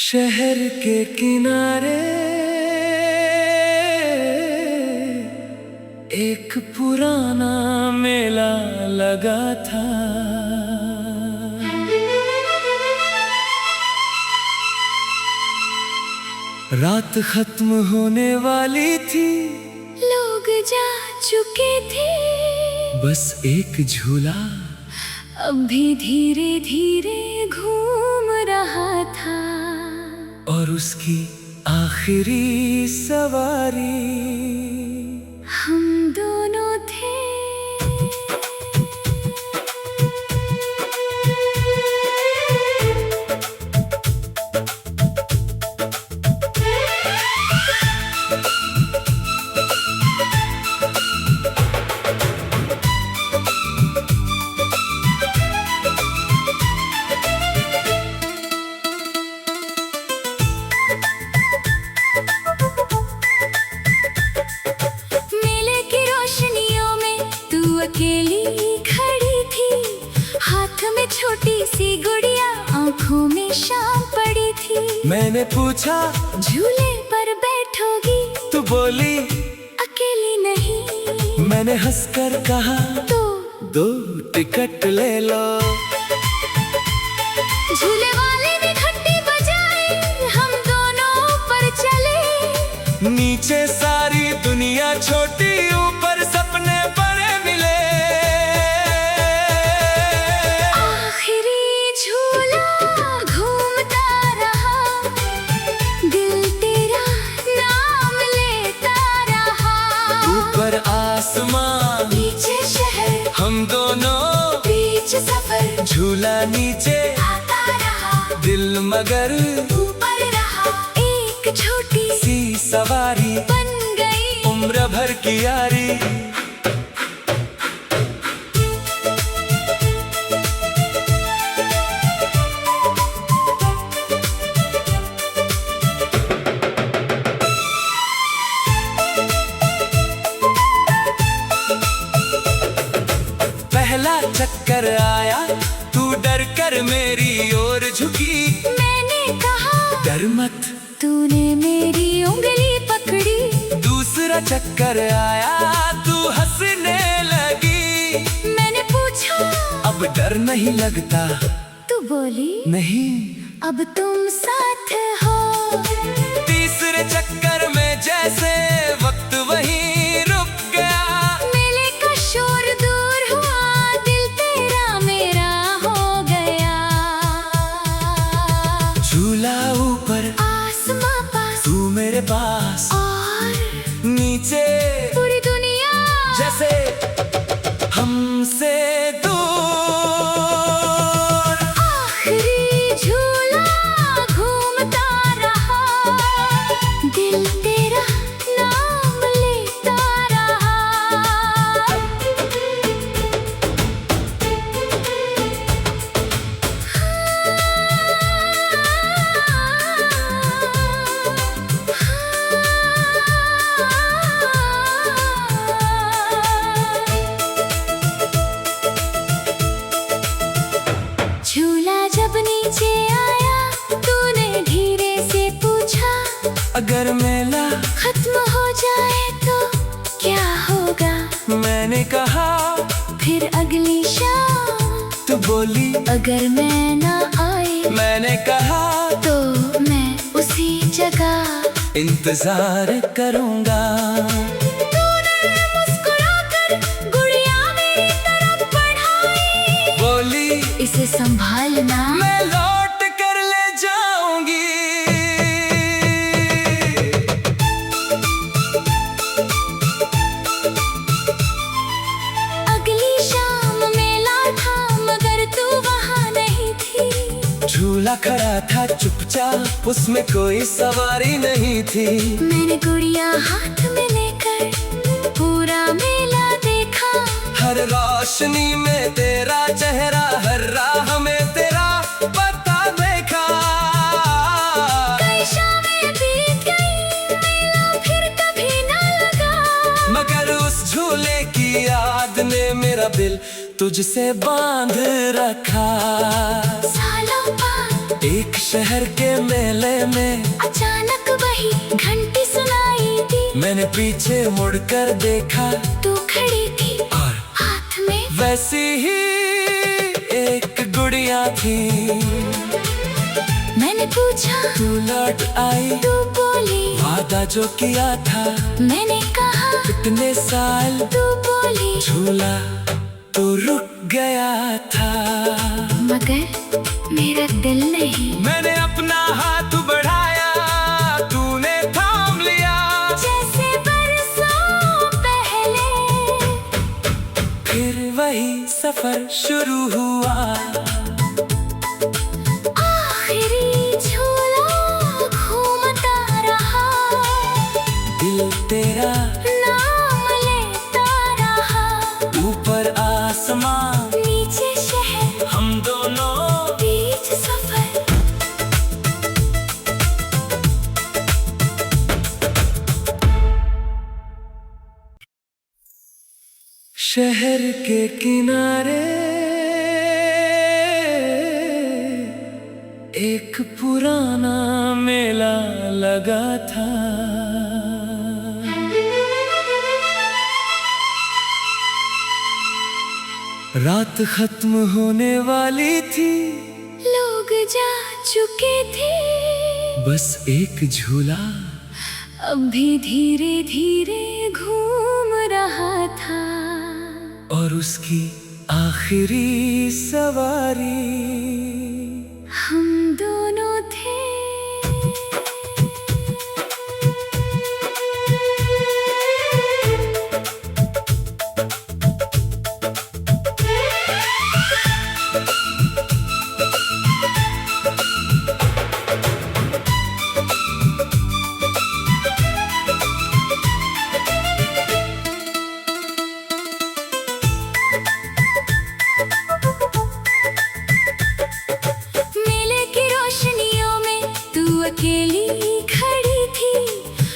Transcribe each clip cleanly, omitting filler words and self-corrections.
शहर के किनारे एक पुराना मेला लगा था। रात खत्म होने वाली थी, लोग जा चुके थे, बस एक झूला अब भी धीरे धीरे घूम रहा था। और उसकी आखिरी सवारी हम दोनों थे। अकेली खड़ी थी, हाथ में छोटी सी गुड़िया, आंखों में शाम पड़ी थी। मैंने पूछा झूले पर बैठोगी? तू बोली अकेली नहीं। मैंने हंसकर कहा तो दो टिकट ले लो। झूले वाले ने घंटी बजाई, हम दोनों ऊपर चले। नीचे सारी दुनिया छोटी, ऊपर सपने बड़े मिले। आखिरी झूला घूमता रहा, दिल तेरा नाम लेता रहा। ऊपर आसमां, नीचे शहर, हम दोनों बीच सफर। झूला नीचे आता रहा, दिल मगर ऊपर रहा। एक छोटी सी सवारी बन गई उम्र भर की यारी। पहला चक्कर आया, तू डर कर मेरी ओर झुकी। मैंने कहा डर मत, तूने मेरी उंगली पकड़ी। दूसरा चक्कर आया, तू हंसने लगी। मैंने पूछा अब डर नहीं लगता? तू बोली नहीं, अब तुम साथ हो। तीसरे चक्कर में जैसे वक्त वहीं रुक गया। मेले का शोर दूर हुआ, दिल तेरा मेरा हो गया। झूला ऊपर, आसमां पास, तू मेरे पास, और नीचे पूरी दुनिया जैसे हमसे दूर। आखिरी झूला घूमता रहा, दिल तेरा नाम लेता रहा। झूला जब नीचे आया, तूने धीरे से पूछा अगर मेला खत्म हो जाए तो क्या होगा? मैंने कहा फिर अगली शाम तू बोली अगर मैं ना आई, मैंने कहा तो मैं उसी जगह इंतजार करूंगा। तूने मुस्कुराकर गुड़िया मेरी तरफ बढ़ाई। बोली इसे संभालना, मैं लौट कर ले जाऊंगी। अगली शाम मेला था, मगर तू वहाँ नहीं थी। झूला खड़ा था चुपचाप, उसमें कोई सवारी नहीं थी। मैंने गुड़िया हाथ में लेकर पूरा मेला देखा। हर रोशनी में तेरा चेहरा, हर राह में तेरा पता देखा। कई शामें बीत गई, मेला फिर कभी न लगा। मगर उस झूले की याद ने मेरा दिल तुझसे बांध रखा। सालों बाद एक शहर के मेले में अचानक वही घंटी सुनाई दी। मैंने पीछे मुड़कर देखा, तू खड़ी थी और हाथ में वैसी ही एक गुड़िया थी। मैंने पूछा तू लौट आई, तू बोली वादा जो किया था, मैंने कहा इतने साल तू बोली झूला तो रुक गया था। मगर मेरा दिल नहीं। मैंने अपना हाथ बढ़ाया, तूने थाम लिया, जैसे बरसों पहले फिर वही सफर शुरू हुआ। आखिरी झूला घूमता रहा, दिल तेरा नाम लेता रहा। ऊपर आसमां, नीचे शहर, हम दोनों बीच सफर। शहर के किनारे एक पुराना मेला लगा था। रात खत्म होने वाली थी, लोग जा चुके थे, बस एक झूला अब भी धीरे धीरे घूम रहा था। और उसकी आखिरी सवारी हम दोनों थे। मेले की रोशनियों में तू अकेली खड़ी थी,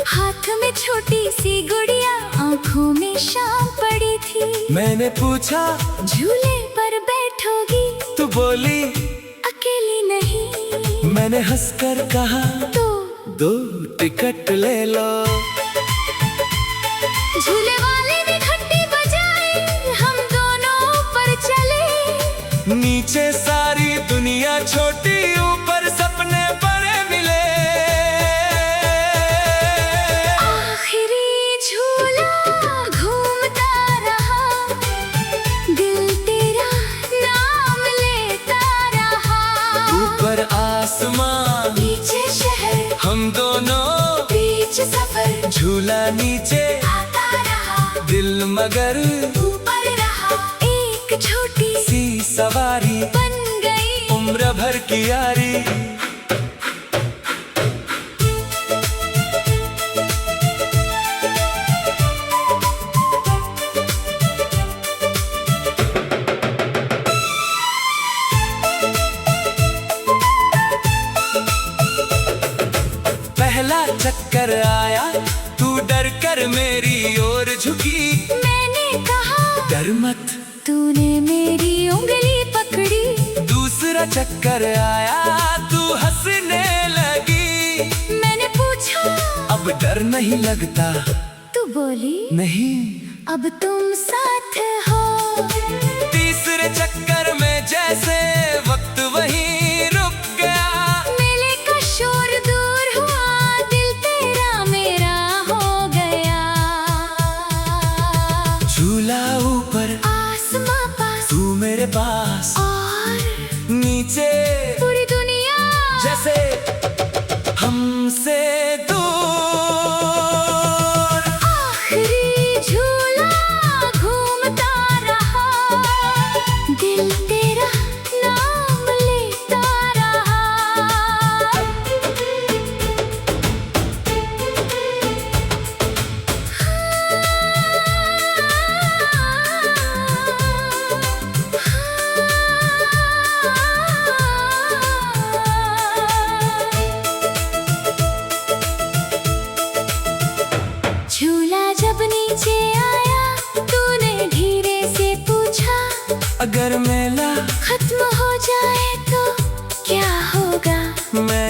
हाथ में छोटी सी गुड़िया, आंखों में शाम पड़ी थी। मैंने पूछा, झूले पर बैठोगी? तू बोली अकेली नहीं। मैंने हंसकर कहा, तो दो टिकट ले लो। झूले वाले ने घंटी बजाई, हम दोनों ऊपर चले। नीचे सारी दुनिया छोटी, ऊपर सपने बड़े मिले। आखिरी झूला घूमता रहा, दिल तेरा नाम लेता रहा। ऊपर आसमां, नीचे शहर, हम दोनों बीच सफर। झूला नीचे आता रहा, दिल मगर ऊपर रहा। एक छोटी सी सवारी बन गई उम्र भर की यारी। पहला चक्कर आया, तू डर कर मेरी ओर झुकी। मैंने कहा डर मत, तूने मेरी उंगली पकड़ी। दूसरा चक्कर आया, तू हंसने लगी। मैंने पूछा अब डर नहीं लगता? तू बोली नहीं। अब तुम साथ हो। तीसरे चक्कर में जैसे वक्त वहीं रुक गया। मेले का शोर दूर हुआ, दिल तेरा मेरा हो गया। झूला ऊपर, आसमां पास, तू मेरे पास, और नीचे पूरी दुनिया जैसे हमसे दूर। आखिरी झूला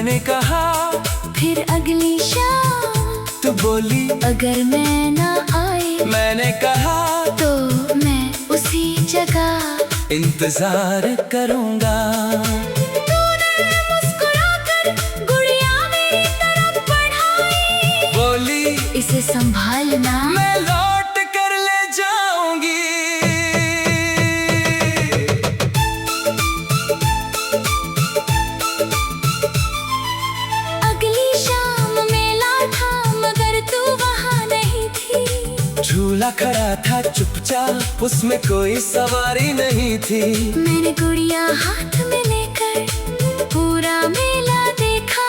मैंने कहा फिर अगली शाम तू बोली अगर मैं ना आई मैंने कहा तो मैं उसी जगह इंतजार करूंगा। तूने मुस्कुराकर गुड़िया मेरी तरफ बढ़ाई, बोली इसे संभालना मैं लौट कर ले जाऊंगी। अगली शाम मेला था मगर तू वहाँ नहीं थी। झूला खड़ा था चुपचाप, उसमें कोई सवारी नहीं थी। मैंने गुड़िया हाथ में लेकर पूरा मेला देखा।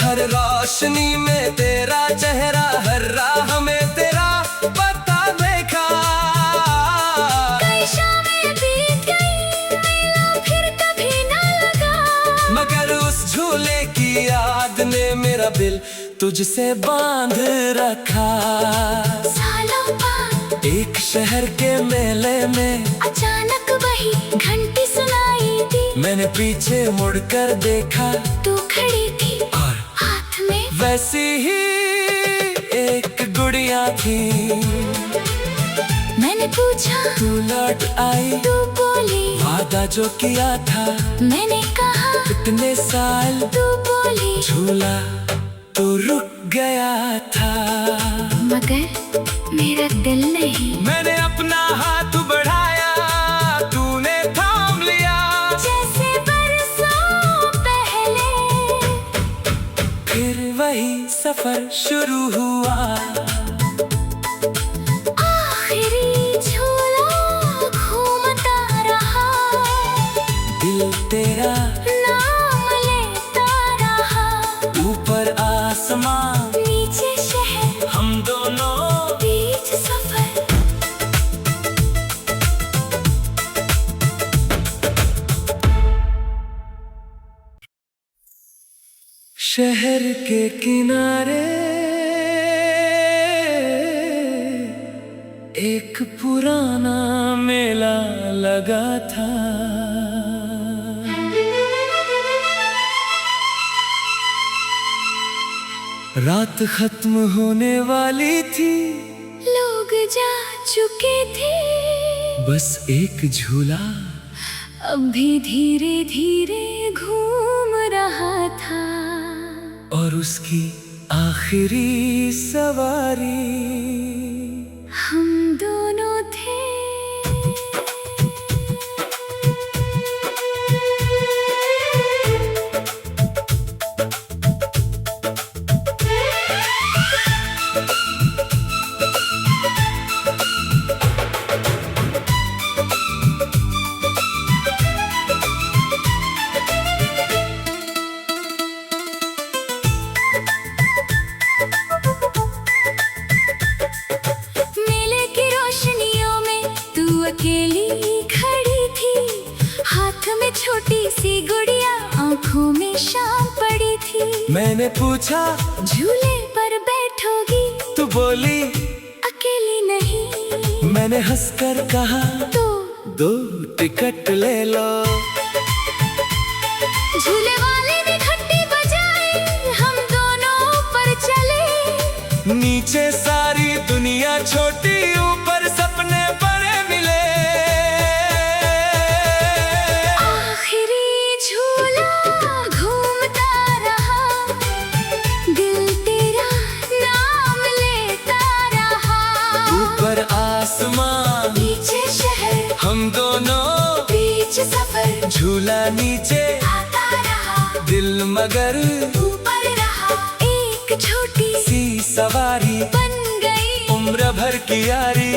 हर रोशनी में तेरा चेहरा, हर राह में तेरा पता देखा। कई शामें बीत गई, मेला फिर कभी न लगा। मगर उस झूले की याद ने मेरा दिल तुझसे बांध रखा। सालों बाद एक शहर के मेले में अचानक वही घंटी सुनाई दी। मैंने पीछे मुड़कर देखा, तू खड़ी थी और हाथ में वैसी ही एक गुड़िया थी। मैंने पूछा तू लौट आई, तू बोली वादा जो किया था। मैंने कहा इतने साल तू बोली झूला तो रुक गया था। मगर मेरा दिल नहीं। मैंने अपना हाथ बढ़ाया, तूने थाम लिया। जैसे बरसों पहले फिर वही सफर शुरू हुआ। आखिरी झूला घूमता रहा, दिल तेरा नाम लेता रहा। ऊपर आसमां, नीचे शहर, हम दोनों बीच सफर। शहर के किनारे एक पुराना मेला लगा था। रात खत्म होने वाली थी, लोग जा चुके थे, बस एक झूला अब भी धीरे धीरे घूम रहा था। और उसकी आखिरी सवारी हम दोनों थे। मेले की रोशनियों में तू अकेली खड़ी थी, हाथ में छोटी सी गुड़िया, आंखों में शाम पड़ी थी। मैंने पूछा झूले पर बैठोगी, तू बोली अकेली नहीं। मैंने हंसकर कहा तो 2 टिकट ले लो। झूले वाले ने घंटी बजाई, हम दोनों ऊपर चले। नीचे सारी दुनिया छोटी, ऊपर सपने बड़े मिले। आखिरी झूला घूमता रहा, दिल तेरा नाम लेता रहा। ऊपर आसमां, नीचे शहर, हम दोनों बीच सफर। झूला नीचे, आता रहा दिल मगर ऊपर रहा। एक छोटी सी सवारी बन गई उम्र भर की यारी।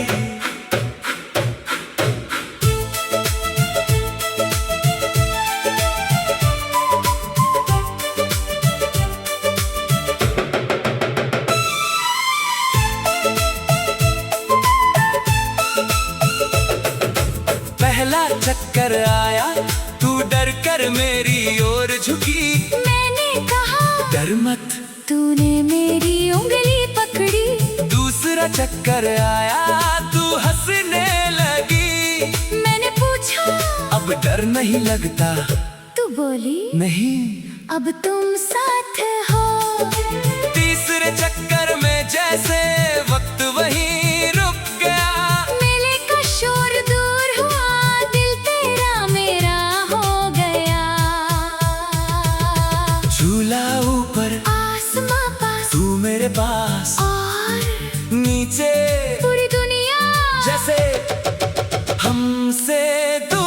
पहला चक्कर आया, तू डर कर मेरी ओर झुकी। मैंने कहा डर मत, तूने मेरी उंगली पकड़ी। दूसरा चक्कर आया, तू हंसने लगी। मैंने पूछा अब डर नहीं लगता। तू बोली नहीं, अब तुम साथ हो। तीसरे चक्कर में जैसे वक्त वहीं रुक गया। मेले का शोर दूर हुआ, दिल तेरा मेरा हो गया। झूला ऊपर आसमां पास, तू मेरे पास और नीचे पूरी दुनिया जैसे हमसे दूर।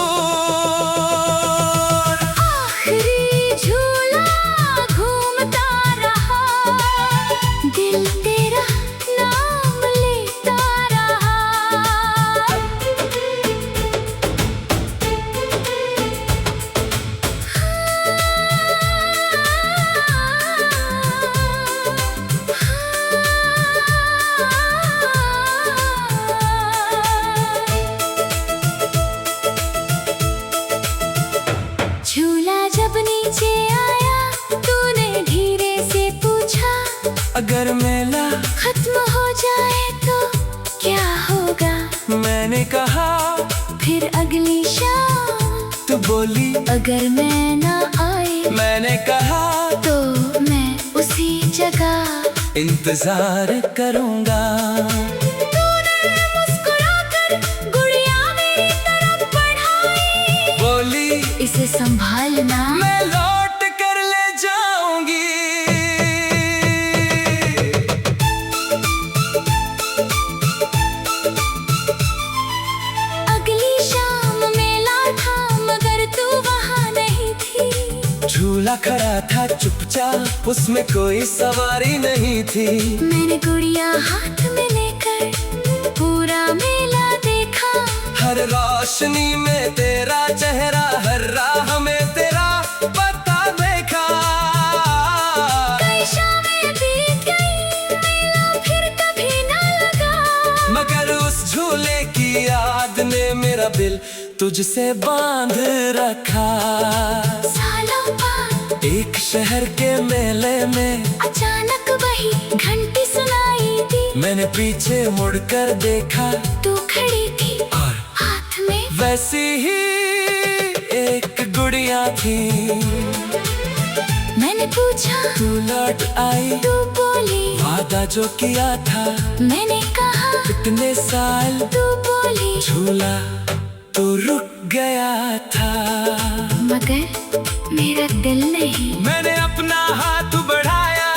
आखिरी झूला घूमता रहा, दिल तेरा नाम लेता रहा। झूला जब नीचे आया, तूने धीरे से पूछा, अगर मेला खत्म हो जाए तो क्या होगा। मैंने कहा, फिर अगली शाम तो बोली अगर मैं ना आए मैंने कहा तो मैं उसी जगह इंतजार करूंगा। तूने मुस्कुराकर गुड़िया मेरी तरफ बढ़ाई, बोली इसे संभालना मैं लौट कर ले जाऊंगी। अगली शाम मेला था, मगर तू वहाँ नहीं थी। झूला खड़ा था चुपचाप, उसमें कोई सवारी नहीं थी। मैंने गुड़िया हाथ में लेकर पूरा मेला देखा। हर रोशनी में तेरा चेहरा, हर राह में तेरा पता देखा। कई शामें बीत गई, मेला फिर कभी न लगा। मगर उस झूले की याद ने मेरा दिल तुझसे बांध रखा। सालों बाद एक शहर के मेले में अचानक वही घंटी सुनाई दी। मैंने पीछे मुड़कर देखा, तू खड़ी थी और हाथ में वैसी ही एक गुड़िया थी। मैंने पूछा, तू लौट आई, तू बोली वादा जो किया था, मैंने कहा इतने साल तू बोली झूला तो रुक गया था। मगर मेरा दिल नहीं। मैंने अपना हाथ बढ़ाया,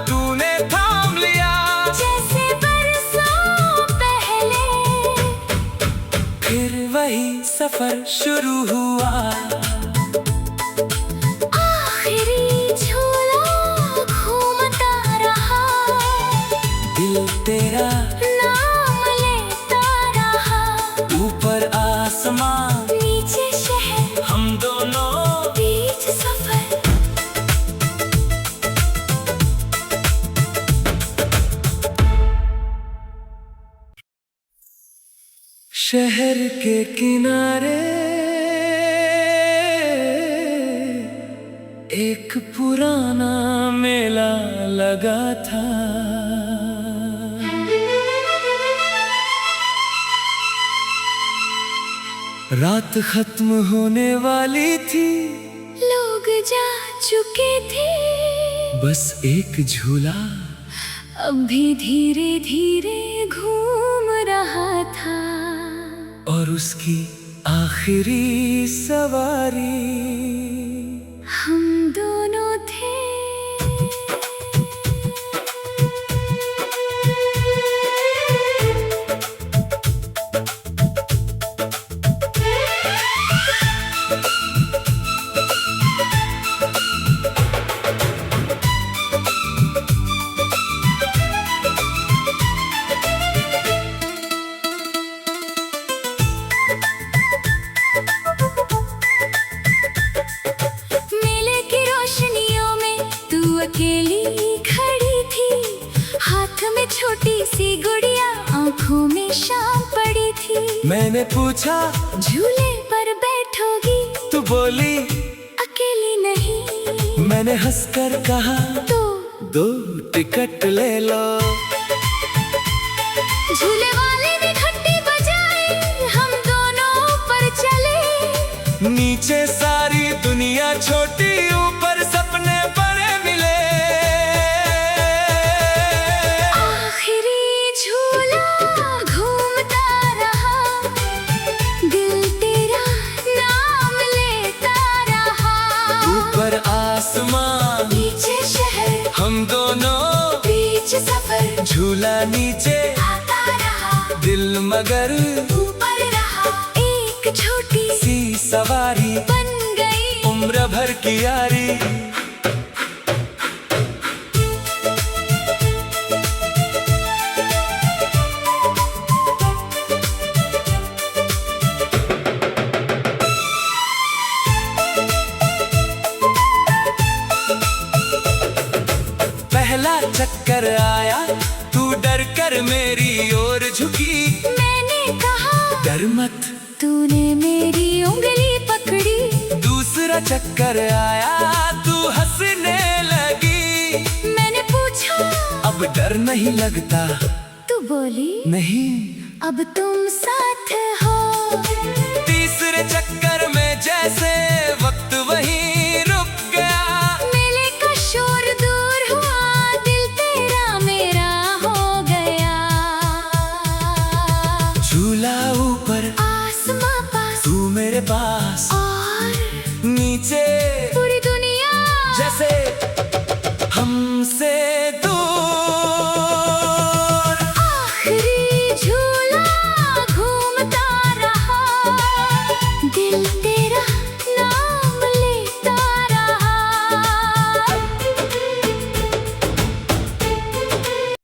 तूने थाम लिया। जैसे बरसों पहले फिर वही सफर शुरू हुआ। आखिरी झूला घूमता रहा, दिल तेरा नाम लेता रहा। ऊपर आसमां, नीचे शहर, हम दोनों बीच सफर। शहर के किनारे एक पुराना मेला लगा था। रात खत्म होने वाली थी, लोग जा चुके थे, बस एक झूला अब भी धीरे धीरे घूम रहा था। और उसकी आखिरी सवारी हम दोनों थे। मेले की रोशनियों में तू अकेली खड़ी थी, हाथ में छोटी सी गुड़िया, आंखों में शाम पड़ी थी। मैंने पूछा, झूले पर बैठोगी, तू बोली अकेली नहीं। मैंने हंसकर कहा, तो 2 टिकट ले लो। झूले वाले ने घंटी बजाई, हम दोनों ऊपर चले। नीचे सारी दुनिया छोटी, ऊपर सपने झूला नीचे आता रहा, दिल मगर ऊपर रहा। एक छोटी सी सवारी बन गई उम्र भर की यारी। पहला चक्कर आया तू डर कर मेरी ओर झुकी। मैंने कहा डर मत, तूने मेरी उंगली पकड़ी। दूसरा चक्कर आया तू हंसने लगी। मैंने पूछा अब डर नहीं लगता, तू बोली नहीं। अब तुम साथ हो। तीसरे चक्कर में जैसे वक्त वहीं रुक गया। मेले का शोर दूर हुआ, दिल तेरा मेरा हो गया। झूला ऊपर, आसमां पास, तू मेरे पास, और नीचे पूरी दुनिया जैसे हमसे दूर। आखिरी झूला